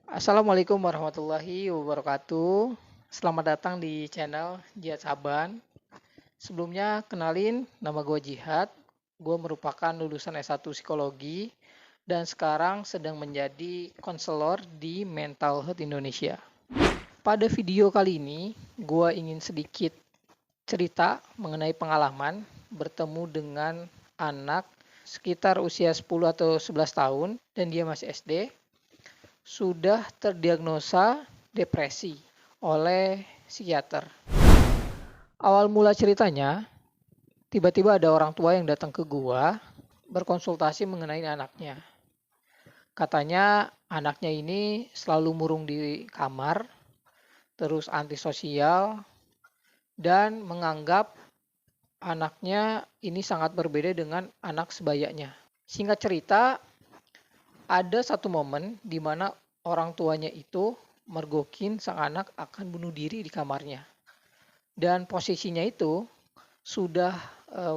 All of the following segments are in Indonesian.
Assalamualaikum warahmatullahi wabarakatuh. Selamat datang di channel Jihad Saban. Sebelumnya kenalin, nama gue Jihad. Gue merupakan lulusan S1 Psikologi dan sekarang sedang menjadi konselor di Mental Health Indonesia. Pada video kali ini, gue ingin sedikit cerita mengenai pengalaman bertemu dengan anak sekitar usia 10 atau 11 tahun dan dia masih SD. Sudah terdiagnosa depresi oleh psikiater. Awal mula ceritanya, tiba-tiba ada orang tua yang datang ke gua berkonsultasi mengenai anaknya. Katanya anaknya ini selalu murung di kamar, terus antisosial, dan menganggap anaknya ini sangat berbeda dengan anak sebayanya. Singkat cerita, ada satu momen di mana orang tuanya itu mergokin sang anak akan bunuh diri di kamarnya. Dan posisinya itu sudah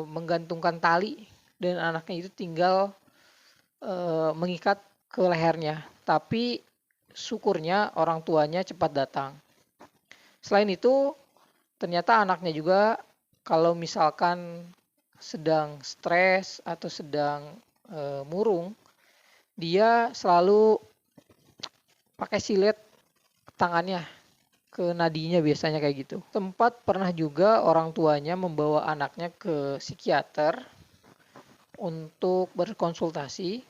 menggantungkan tali dan anaknya itu tinggal mengikat ke lehernya. Tapi syukurnya orang tuanya cepat datang. Selain itu, ternyata anaknya juga kalau misalkan sedang stres atau sedang murung, dia selalu pakai silet tangannya ke nadinya biasanya kayak gitu. Tempat pernah juga orang tuanya membawa anaknya ke psikiater untuk berkonsultasi.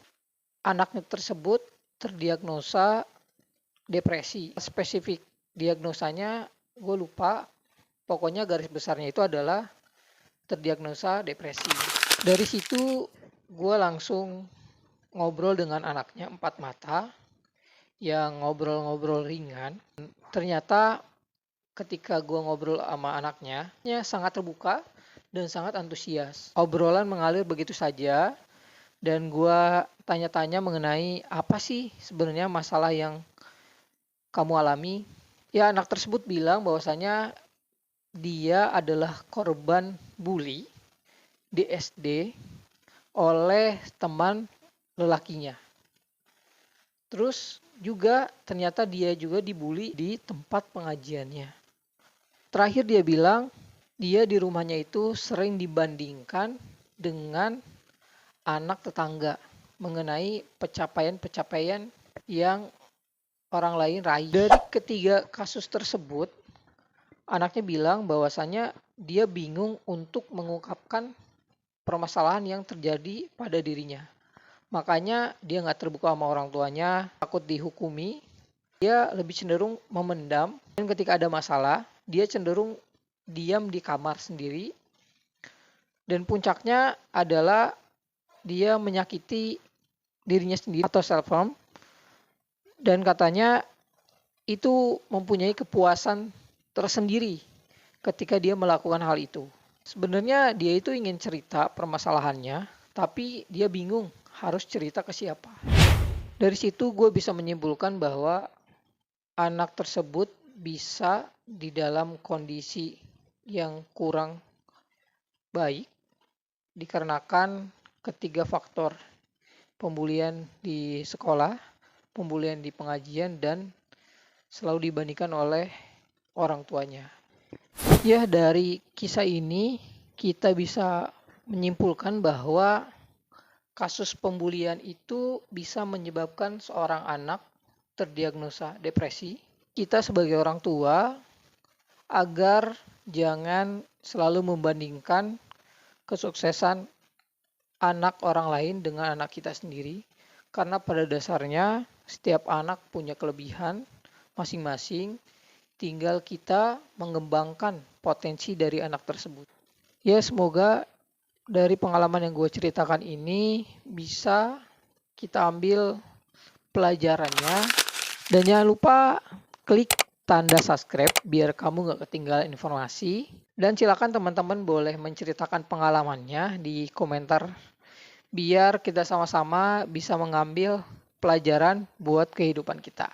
Anaknya tersebut terdiagnosa depresi. Spesifik diagnosanya gue lupa. Pokoknya garis besarnya itu adalah terdiagnosa depresi. Dari situ gue langsung ngobrol dengan anaknya empat mata yang ngobrol-ngobrol ringan. Ternyata ketika gue ngobrol sama anaknya sangat terbuka dan sangat antusias. Obrolan mengalir begitu saja dan gue tanya-tanya mengenai apa sih sebenarnya masalah yang kamu alami. Ya, anak tersebut bilang bahwasanya dia adalah korban bully di SD oleh teman lelakinya. Terus juga ternyata dia juga dibully di tempat pengajiannya. Terakhir dia bilang dia di rumahnya itu sering dibandingkan dengan anak tetangga mengenai pencapaian-pencapaian yang orang lain raih. Dari ketiga kasus tersebut, anaknya bilang bahwasannya dia bingung untuk mengungkapkan permasalahan yang terjadi pada dirinya. Makanya dia nggak terbuka sama orang tuanya, takut dihukumi. Dia lebih cenderung memendam. Dan ketika ada masalah, dia cenderung diam di kamar sendiri. Dan puncaknya adalah dia menyakiti dirinya sendiri atau self-harm. Dan katanya itu mempunyai kepuasan tersendiri ketika dia melakukan hal itu. Sebenarnya dia itu ingin cerita permasalahannya, tapi dia bingung harus cerita ke siapa. Dari situ gue bisa menyimpulkan bahwa anak tersebut bisa di dalam kondisi yang kurang baik dikarenakan ketiga faktor: pembulian di sekolah, pembulian di pengajian, dan selalu dibandingkan oleh orang tuanya. Ya, dari kisah ini kita bisa menyimpulkan bahwa kasus pembulian itu bisa menyebabkan seorang anak terdiagnosa depresi. Kita sebagai orang tua agar jangan selalu membandingkan kesuksesan anak orang lain dengan anak kita sendiri. Karena pada dasarnya setiap anak punya kelebihan masing-masing. Tinggal kita mengembangkan potensi dari anak tersebut. Ya, semoga dari pengalaman yang gue ceritakan ini bisa kita ambil pelajarannya. Dan jangan lupa klik tanda subscribe biar kamu gak ketinggalan informasi. Dan silakan teman-teman boleh menceritakan pengalamannya di komentar biar kita sama-sama bisa mengambil pelajaran buat kehidupan kita.